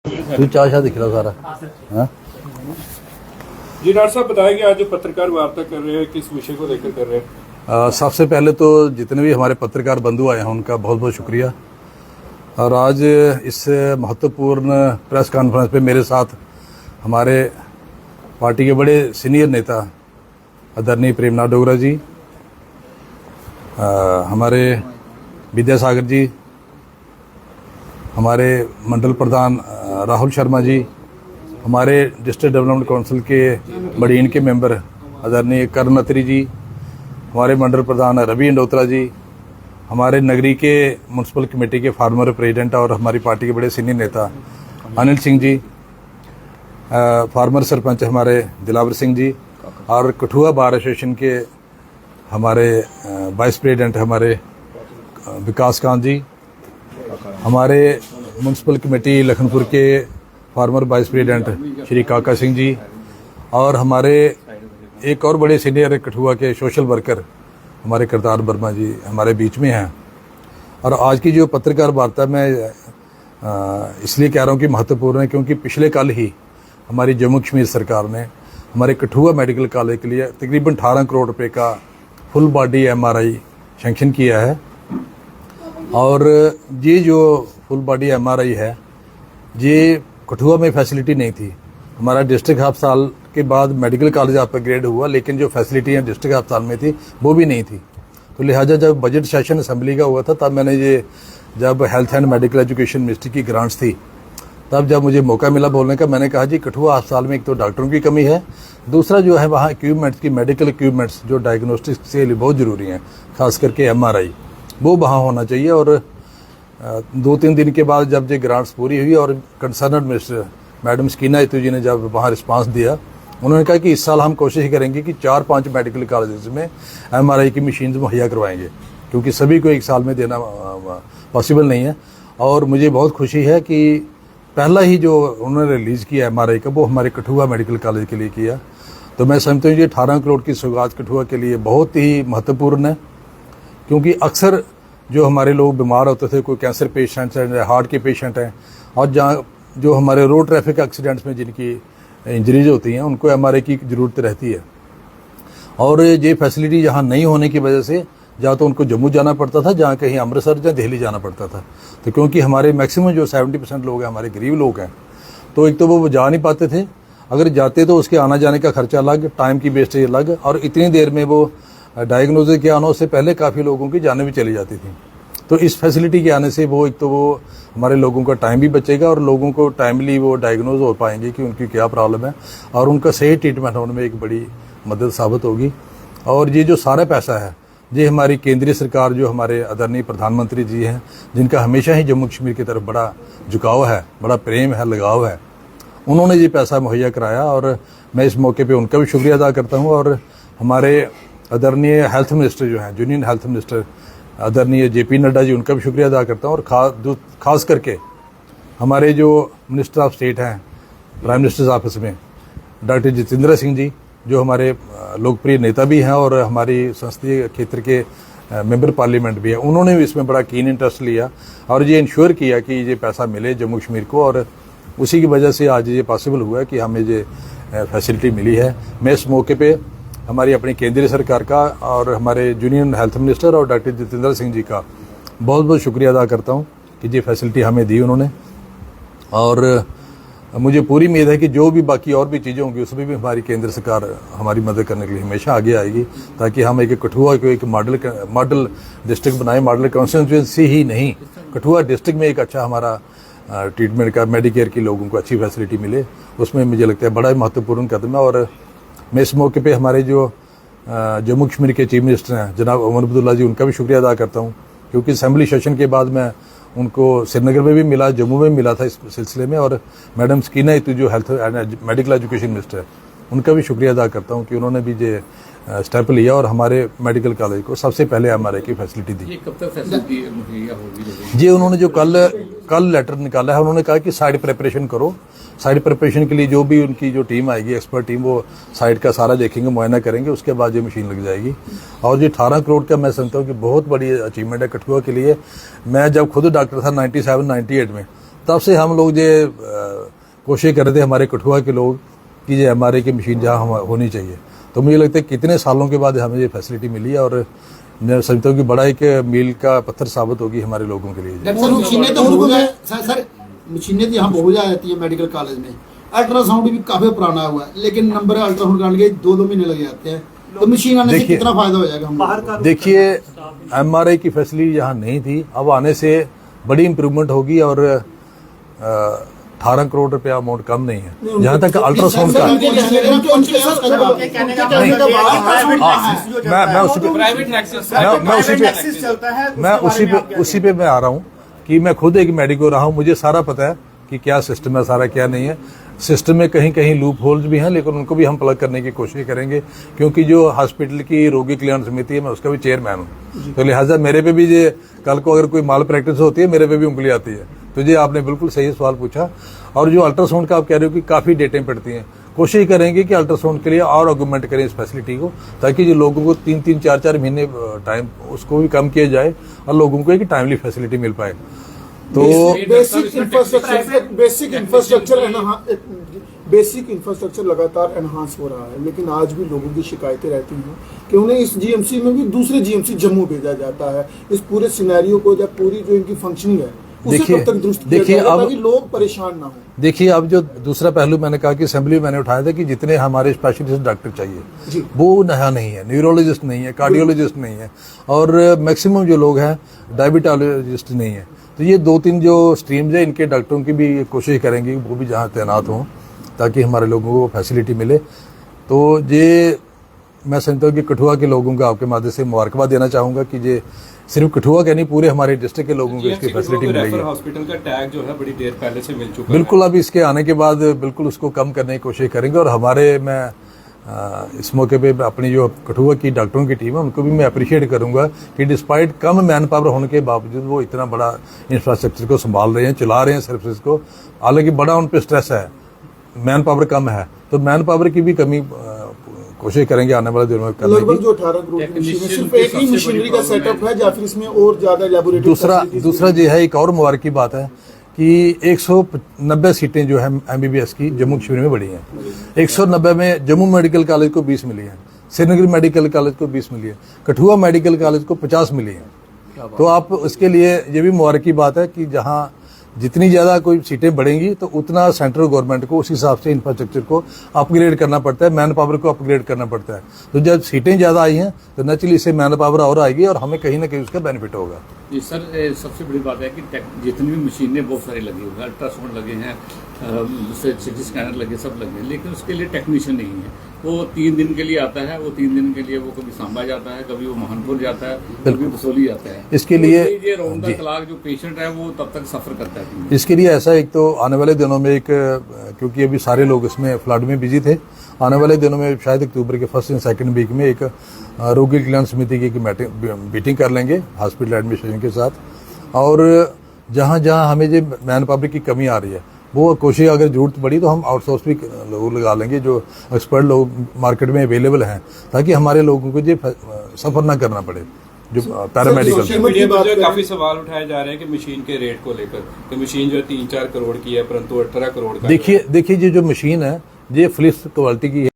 तू चाशा दिख रहा सारा। हाँ जी डॉक्टर साहब बताया कि आज जो पत्रकार वार्ता कर रहे हैं किस विषय को लेकर कर रहे हैं? सबसे पहले तो जितने भी हमारे पत्रकार बंधु आए हैं उनका बहुत बहुत शुक्रिया। और आज इस महत्वपूर्ण प्रेस कॉन्फ्रेंस पे मेरे साथ हमारे पार्टी के बड़े सीनियर नेता आदरणीय प्रेमनाथ डोगरा जी, हमारे विद्यासागर जी, हमारे मंडल प्रधान राहुल शर्मा जी, हमारे डिस्ट्रिक्ट डेवलपमेंट काउंसिल के बड़ीन के मेंबर आदरणीय करण अत्री जी, हमारे मंडल प्रधान रवि इंडोत्रा जी, हमारे नगरी के म्यूनसिपल कमेटी के फार्मर प्रेसिडेंट और हमारी पार्टी के बड़े सीनियर नेता अनिल सिंह जी, फार्मर सरपंच हमारे दिलावर सिंह जी, और कठुआ बार एसोसिएशन के हमारे वाइस प्रेसिडेंट हमारे विकास कांत जी, हमारे म्यूनसिपल कमेटी लखनपुर के फार्मर वाइस प्रेसिडेंट श्री काका सिंह जी, और हमारे एक और बड़े सीनियर कठुआ के सोशल वर्कर हमारे करतार वर्मा जी हमारे बीच में हैं। और आज की जो पत्रकार वार्ता मैं इसलिए कह रहा हूँ कि महत्वपूर्ण है क्योंकि पिछले कल ही हमारी जम्मू कश्मीर सरकार ने हमारे कठुआ मेडिकल कॉलेज के लिए तकरीबन 18 करोड़ रुपए का फुल बॉडी MRI सैंक्शन किया है। और ये जो फुल बॉडी MRI है ये कठुआ में फैसिलिटी नहीं थी। हमारा डिस्ट्रिक्ट अस्पताल के बाद मेडिकल कॉलेज अपग्रेड हुआ, लेकिन जो फैसिलिटियाँ डिस्ट्रिक्ट अस्पताल में थी वो भी नहीं थी। तो लिहाजा जब बजट सेशन असेंबली का हुआ था तब मैंने ये जब health and medical education ministry की ग्रांट्स थी तब जब मुझे मौका मिला बोलने का, मैंने कहा जी कठुआ अस्पताल में एक तो डॉक्टरों की कमी है, दूसरा जो है वहाँ इक्विपमेंट्स की मेडिकल इक्विपमेंट्स जो डायग्नोस्टिक्स के लिए बहुत ज़रूरी हैं, खास करके MRI वो वहाँ होना चाहिए। और 2-3 दिन के बाद जब ये ग्रांट्स पूरी हुई और कंसर्नड मिनिस्टर मैडम स्कीना इतू जी ने जब वहाँ रिस्पांस दिया, उन्होंने कहा कि इस साल हम कोशिश करेंगे कि 4-5 मेडिकल कॉलेजेस में MRI की मशीन मुहैया करवाएंगे, क्योंकि सभी को एक साल में देना पॉसिबल नहीं है। और मुझे बहुत खुशी है कि पहला ही जो उन्होंने रिलीज़ किया MRI का वो हमारे कठुआ मेडिकल कॉलेज के लिए किया। तो मैं समझता हूँ ये 18 करोड़ की सौगात कठुआ के लिए बहुत ही महत्वपूर्ण है, क्योंकि अक्सर जो हमारे लोग बीमार होते थे, कोई कैंसर पेशेंट्स हैं, हार्ट के पेशेंट हैं, और जहाँ जो हमारे रोड ट्रैफिक एक्सीडेंट्स में जिनकी इंजरीज होती हैं उनको MRI की ज़रूरत रहती है। और ये फैसिलिटी यहाँ नहीं होने की वजह से या तो उनको जम्मू जाना पड़ता था, जहाँ कहीं अमृतसर या दिल्ली जाना पड़ता था। तो क्योंकि हमारे मैक्सिमम जो 70% लोग हैं हमारे गरीब लोग हैं, तो एक तो वो जा नहीं पाते थे, अगर जाते तो उसके आना जाने का खर्चा अलग, टाइम की वेस्टेज अलग, और इतनी देर में वो डायग्नोसिस के आने से पहले काफ़ी लोगों की जानें भी चली जाती थी। तो इस फैसिलिटी के आने से वो एक तो वो हमारे लोगों का टाइम भी बचेगा और लोगों को टाइमली वो डायग्नोज हो पाएंगे कि उनकी क्या प्रॉब्लम है, और उनका सही ट्रीटमेंट होने में एक बड़ी मदद साबित होगी। और ये जो सारा पैसा है ये हमारी केंद्रीय सरकार, जो हमारे आदरणीय प्रधानमंत्री जी हैं, जिनका हमेशा ही जम्मू कश्मीर की तरफ बड़ा झुकाव है, बड़ा प्रेम है, लगाव है, उन्होंने ये पैसा मुहैया कराया। और मैं इस मौके पे उनका भी शुक्रिया अदा करता हूँ। और हमारे आदरणीय हेल्थ मिनिस्टर जो हैं, यूनियन हेल्थ मिनिस्टर आदरणीय JP नड्डा जी, उनका भी शुक्रिया अदा करता हूँ। और खास करके हमारे जो मिनिस्टर ऑफ स्टेट हैं प्राइम मिनिस्टर्स ऑफिस में डॉक्टर जितेंद्र सिंह जी, जो हमारे लोकप्रिय नेता भी हैं और हमारी संसदीय क्षेत्र के मेंबर पार्लियामेंट भी है, उन्होंने भी इसमें बड़ा कीन इंटरेस्ट लिया और ये इंश्योर किया कि ये पैसा मिले जम्मू कश्मीर को, और उसी की वजह से आज ये पॉसिबल हुआ है कि हमें ये फैसिलिटी मिली है। मैं इस मौके पे हमारी अपनी केंद्रीय सरकार का और हमारे यूनियन हेल्थ मिनिस्टर और डॉक्टर जितेंद्र सिंह जी का बहुत बहुत शुक्रिया अदा करता हूँ कि ये फैसिलिटी हमें दी उन्होंने। और मुझे पूरी उम्मीद है कि जो भी बाकी और भी चीज़ें होंगी उसमें भी हमारी केंद्र सरकार हमारी मदद करने के लिए हमेशा आगे आएगी, ताकि हम एक कठुआ को एक मॉडल डिस्ट्रिक्ट बनाए, मॉडल कॉन्स्टिट्यूंसी ही नहीं, कठुआ डिस्ट्रिक्ट में एक अच्छा हमारा ट्रीटमेंट का, मेडिकेयर की लोगों को अच्छी फैसिलिटी मिले। उसमें मुझे लगता है बड़ा ही महत्वपूर्ण कदम है। और मैं इस मौके पे हमारे जो जम्मू कश्मीर के चीफ मिनिस्टर हैं जनाब उमर अब्दुल्ला जी, उनका भी शुक्रिया अदा करता हूँ, क्योंकि असेंबली सेशन के बाद मैं उनको श्रीनगर में भी मिला, जम्मू में भी मिला था इस सिलसिले में। और मैडम स्कीना इतू जो health and medical education minister है, उनका भी शुक्रिया अदा करता हूँ कि उन्होंने भी ये स्टेप लिया और हमारे मेडिकल कॉलेज को सबसे पहले MRI की फैसिलिटी दी। ये कब तक फैसिलिटी मुहैया होगी? जी, उन्होंने जो कल लेटर निकाला है, उन्होंने कहा कि साइट प्रिपरेशन करो। साइट प्रिपरेशन के लिए जो भी उनकी जो टीम आएगी, एक्सपर्ट टीम, वो साइट का सारा देखेंगे, मुआयना करेंगे, उसके बाद ये मशीन लग जाएगी। और ये 18 करोड़ का मैं समझता हूँ कि बहुत बड़ी अचीवमेंट है कठुआ के लिए। मैं जब खुद डॉक्टर था 97-98 में, तब से हम लोग ये कोशिश कर रहे थे हमारे कठुआ के लोग कि ये MRI की मशीन जहाँ होनी चाहिए। तो मुझे लगता है कितने सालों के बाद हमें ये फैसिलिटी मिली है और मैं समझता हूँ कि बड़ा एक मील का पत्थर साबित होगी हमारे लोगों के लिए। सर मशीनें तो सर मशीनें तो यहाँ बहुत ज्यादा रहती है मेडिकल कॉलेज में। अल्ट्रासाउंड भी काफी पुराना हुआ है, लेकिन नंबर अल्ट्रासाउंड करने के 2-2 महीने लग जाते हैं। तो मशीन आने से कितना फायदा हो जाएगा हम? देखिए MRI की फैसिलिटी यहाँ नहीं थी, अब आने से बड़ी इम्प्रूवमेंट होगी और 18 करोड़ रुपया अमाउंट कम नहीं है। जहाँ तक अल्ट्रासाउंड का उसी पे मैं आ रहा हूँ कि मैं खुद एक मेडिको रहा हूँ, मुझे सारा पता है कि क्या सिस्टम है, सारा क्या नहीं है। सिस्टम में कहीं कहीं लूप होल्स भी हैं, लेकिन उनको भी हम प्लग करने की कोशिश करेंगे, क्योंकि जो हॉस्पिटल की रोगी कल्याण समिति है मैं उसका भी चेयरमैन हूँ। तो लिहाजा मेरे पे भी ये कल को अगर कोई माल प्रैक्टिस होती है मेरे पे भी उंगली आती है। तो ये आपने बिल्कुल सही सवाल पूछा। और जो अल्ट्रासाउंड का आप कह रहे हो कि काफ़ी डेटें पड़ती हैं, कोशिश करेंगे कि अल्ट्रासाउंड के लिए और ऑगमेंट करें इस फैसिलिटी को, ताकि जो लोगों को 3-3, 4-4 महीने टाइम उसको भी कम किया जाए और लोगों को एक टाइमली फैसिलिटी मिल पाए। तो बेसिक इंफ्रास्ट्रक्चर लगातार एनहांस हो रहा है, लेकिन आज भी लोगों की शिकायतें रहती हैं कि उन्हें इस जीएमसी में भी दूसरे जीएमसी जम्मू भेजा जाता है। इस पूरे सिनेरियो को या पूरी जो इनकी फंक्शनिंग है उसे कब तक दुरुस्त किया जाएगा ताकि लोग परेशान ना हो? देखिए अब जो दूसरा पहलू मैंने कहा कि असेंबली मैंने उठाया था कि जितने हमारे स्पेशलिस्ट डॉक्टर चाहिए वो नया नहीं है, न्यूरोलॉजिस्ट नहीं है, कार्डियोलॉजिस्ट नहीं है, और मैक्सिमम जो लोग हैं डायबिटोलॉजिस्ट नहीं है। तो ये 2-3 जो स्ट्रीम्स है इनके डॉक्टरों की भी कोशिश करेंगे वो भी जहाँ तैनात हों ताकि हमारे लोगों को फैसिलिटी मिले। तो ये मैं समझता हूँ कि कठुआ के लोगों को आपके माध्यम से मुबारकबाद देना चाहूँगा कि ये सिर्फ कठुआ का नहीं पूरे हमारे डिस्ट्रिक्ट के लोगों को इसकी फैसिलिटी मिल रही है। हॉस्पिटल का टैग जो है बड़ी देर पहले से मिल चुका है। बिल्कुल, अब इसके आने के बाद बिल्कुल उसको कम करने की कोशिश करेंगे। और हमारे मैं इस मौके पे अपनी जो कठुआ की डॉक्टरों की टीम है उनको भी मैं अप्रिशिएट करूंगा कि डिस्पाइट कम मैन पावर होने के बावजूद वो इतना बड़ा इंफ्रास्ट्रक्चर को संभाल रहे हैं, चला रहे हैं सर्विसेज को। हालांकि बड़ा उन पर स्ट्रेस है, मैन पावर कम है, तो मैन पावर की भी कमी कोशिश करेंगे आने वाले दिनों में करने लगभग की। जो 18 करोड़ की मशीनें सिर्फ एक ही मशीनरी का सेटअप है या फिर इसमें और ज्यादा लैबोरेटरी? दूसरा जो है एक और मुबारक की बात है कि 190 सीटें जो है MBBS की जम्मू कश्मीर में बढ़ी हैं। 190 में जम्मू मेडिकल कॉलेज को 20 मिली हैं, श्रीनगर मेडिकल कॉलेज को 20 मिली है, कठुआ मेडिकल कॉलेज को 50 मिली हैं। तो आप उसके लिए ये भी मुबारक की बात है कि जहाँ जितनी ज़्यादा कोई सीटें बढ़ेंगी तो उतना सेंट्रल गवर्नमेंट को उस हिसाब से इंफ्रास्ट्रक्चर को अपग्रेड करना पड़ता है, मैन पावर को अपग्रेड करना पड़ता है। तो जब सीटें ज़्यादा आई हैं तो नेचुरली इससे मैन पावर और आएगी और हमें कहीं ना कहीं उसका बेनिफिट होगा। जी सर, सबसे बड़ी बात है कि जितनी भी मशीनें बहुत सारी लगी हुई हैं, अल्ट्रासाउंड लगे हैं, CT स्कैनर लगे, सब लगे हैं, लेकिन उसके लिए टेक्नीशियन नहीं है। वो 3 दिन के लिए आता है, वो 3 दिन के लिए वो कभी सांबा जाता है, कभी वो महानपुर जाता है, कभी बसोली जाता है। इसके लिए ये राउंड द क्लॉक जो पेशेंट है वो तब तक सफर करता है। इसके लिए ऐसा एक तो आने वाले दिनों में एक, क्योंकि अभी सारे लोग इसमें फ्लड में बिजी थे, आने वाले दिनों में शायद अक्टूबर के 1st या 2nd वीक में एक रोगी कल्याण समिति की मीटिंग कर लेंगे हॉस्पिटल एडमिनिस्ट्रेशन के साथ। और जहाँ जहाँ हमें जो मैन पावर की कमी आ रही है वो कोशिश, अगर जरूरत पड़ी तो हम आउटसोर्स भी लोग लगा लेंगे जो एक्सपर्ट लोग मार्केट में अवेलेबल हैं, ताकि हमारे लोगों को जो सफ़र ना करना पड़े। जो पैरामेडिकल काफी सवाल उठाए जा रहे हैं कि मशीन के रेट को लेकर कि मशीन जो 3-4 करोड़ की है परंतु 18 करोड़ का। देखिए ये जो मशीन है ये फिलिप्स क्वालिटी की है।